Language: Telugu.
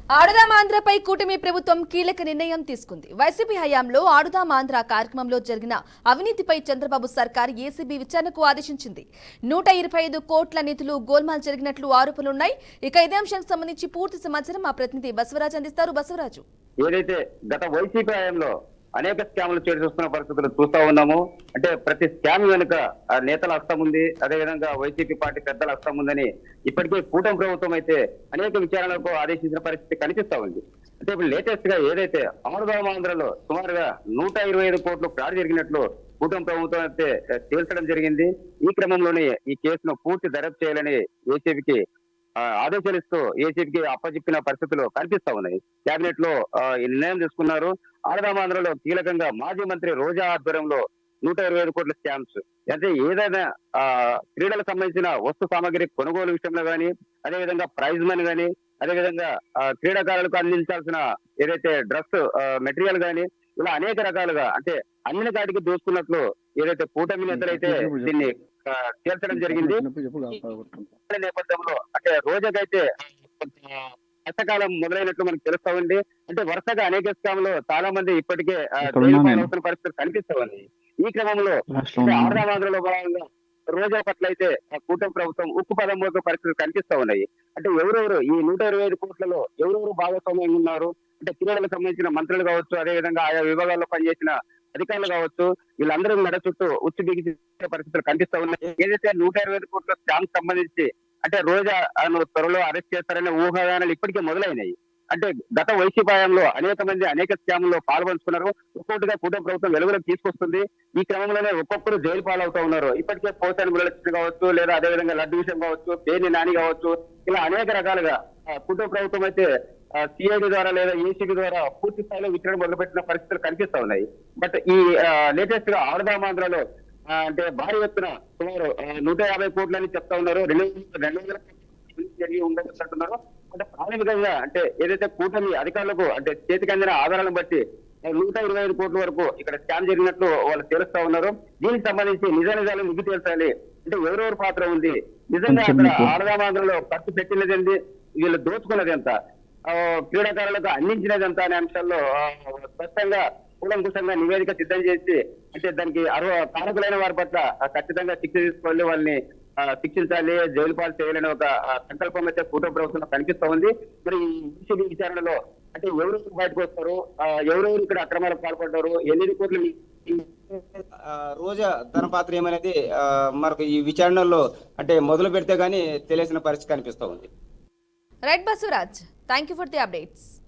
ఆడుదాం ఆంధ్రపై కూటమి ప్రభుత్వం కీలక నిర్ణయం తీసుకుంది. వైసీపీ హయాంలో ఆడుదాం ఆంధ్ర కార్యక్రమంలో జరిగిన అవినీతిపై చంద్రబాబు సర్కార్ ఏసీబీ విచారణకు ఆదేశించింది. 125 కోట్ల నిధులు గోల్మాల్ జరిగినట్లు ఆరోపణలున్నాయి. ఇక ఇదే అంశానికి సంబంధించి పూర్తి సమాచారం మా ప్రతినిధి బసవరాజు అందిస్తారు. బసవరాజు, ఏదైతే గత వైసీపీ హయాంలో అనేక స్కామ్లు చేసి చూస్తున్న పరిస్థితులు చూస్తా ఉన్నాము. అంటే ప్రతి స్కామ్ వెనుక నేతల హస్తం ఉంది, అదేవిధంగా వైసీపీ పార్టీ పెద్దల హస్తం ఉందని ఇప్పటికే కూటమి ప్రభుత్వం అయితే అనేక విచారణలకు ఆదేశించిన పరిస్థితి కనిపిస్తా ఉంది. అంటే ఇప్పుడు లేటెస్ట్ గా ఏదైతే ఆంధ్రలో సుమారుగా 125 కోట్లు ఫ్రాడ్ జరిగినట్లు కూటమి ప్రభుత్వం అయితే తేల్చడం జరిగింది. ఈ క్రమంలోనే ఈ కేసును పూర్తి దర్యాప్తు చేయాలని ఏసీబీకి ఆదేశాలు ఇస్తూ ఏసీబీకి అప్పచెప్పిన పరిస్థితులు కనిపిస్తా ఉన్నాయి. కేబినెట్ లో ఈ నిర్ణయం తీసుకున్నారు. ఆంధ్రలో కీలకంగా మాజీ మంత్రి రోజా ఆధ్వర్యంలో 125 కోట్ల స్కామ్స్, అంటే ఏదైనా క్రీడలకు సంబంధించిన వస్తు సామాగ్రి కొనుగోలు విషయంలో కానీ, అదేవిధంగా ప్రైజ్ మనీ కానీ, అదేవిధంగా క్రీడాకారులకు అందించాల్సిన ఏదైతే డ్రెస్ మెటీరియల్ కానీ, ఇలా అనేక రకాలుగా అంటే అన్ని కాటికి దోచుకున్నట్లు ఏదైతే కూటమి నేతలు అయితే దీన్ని తేల్చడం జరిగింది. నేపథ్యంలో అంటే రోజాకైతే కష్టకాలం మొదలైనట్లు మనకు తెలుస్తా ఉంది. అంటే వరుసగా అనేక స్కామ్లు చాలా మంది ఇప్పటికే అవుతున్న పరిస్థితులు కనిపిస్తా ఉంది. ఈ క్రమంలో ఆంధ్రలో భాగంగా రోజా పట్ల అయితే కూటమి ప్రభుత్వం ఉక్కు పదం మోసే పరిస్థితులు కనిపిస్తా ఉన్నాయి. అంటే ఎవరెవరు ఈ 125 కోట్లలో ఎవరెవరు భాగస్వామ్యంగా ఉన్నారు అంటే క్రీడలకు సంబంధించిన మంత్రులు కావచ్చు, అదేవిధంగా ఆయా విభాగాల్లో పనిచేసిన అధికారులు కావచ్చు, వీళ్ళందరూ మెడ చుట్టూ ఉచ్చు బిగించే పరిస్థితులు కనిపిస్తా ఉన్నాయి. ఏదైతే 125 కోట్ల స్కామ్ సంబంధించి అంటే రోజా త్వరలో అరెస్ట్ చేస్తారనే ఊహాగానాలు ఇప్పటికే మొదలైనాయి. అంటే గత వైసీపీ హయాంలో అనేక మంది అనేక స్కామ్లో పాల్పంచుకున్నారు. ఒక్కొక్కటిగా కూటమి ప్రభుత్వం వెలుగులోకి తీసుకొస్తుంది. ఈ క్రమంలోనే ఒక్కొక్కరు జైలు పాలవుతా ఉన్నారు. ఇప్పటికే పోసాని మురళకృష్ణ కావచ్చు, లేదా అదేవిధంగా లడ్డు విషయం కావచ్చు, పేర్ని నాని కావచ్చు, ఇలా అనేక రకాలుగా కూటమి ప్రభుత్వం అయితే సిఐడి ద్వారా లేదా ఏసీబీ ద్వారా పూర్తి స్థాయిలో విచారణ మొదలుపెట్టిన పరిస్థితులు కనిపిస్తా ఉన్నాయి. బట్ ఈ లేటెస్ట్ గా ఆంధ్రలో అంటే భారీ ఎత్తున సుమారు 150 కోట్లని చెప్తా ఉన్నారు. 200 జరిగి ఉండబోతున్నారు. అంటే ప్రాథమికంగా అంటే ఏదైతే కూటమి అధికారులకు అంటే చేతికి అందిన ఆధారాలను బట్టి 125 కోట్ల వరకు ఇక్కడ స్కామ్ జరిగినట్లు వాళ్ళు తెలుస్తా ఉన్నారు. దీనికి సంబంధించి నిజాలు నిగ్గు తేల్చాలి. అంటే ఎవరెవరు పాత్ర ఉంది, నిజంగా అక్కడ ఆంధ్రలో ఖర్చు పెట్టినది, వీళ్ళు దోచుకున్నది ఎంత, క్రీడాకారులకు అందించినది ఎంత అనే అంశాల్లో స్పష్టంగా కూలంకుషంగా నివేదిక సిద్ధం చేసి అంటే దానికి కారకులైన వారి పట్ల ఖచ్చితంగా శిక్ష తీసుకోవాలి, వాళ్ళని శిక్షించాలి, జైలు పాలు చేయాలని ఒక సంకల్పం అయితే కూటమి ప్రభుత్వంలో కనిపిస్తా ఉంది. మరి ఈ విచారణలో అంటే ఎవరెవరు బయటకు వస్తారు, ఎవరెవరు ఇక్కడ అక్రమాలకు పాల్పడ్డారు, ఎన్ని కోట్లు రోజా తన పాత్ర ఏమనేది మనకు ఈ విచారణలో అంటే మొదలు పెడితే గానీ తెలిసిన పరిస్థితి కనిపిస్తా ఉంది. Right Basavaraj, thank you for the updates.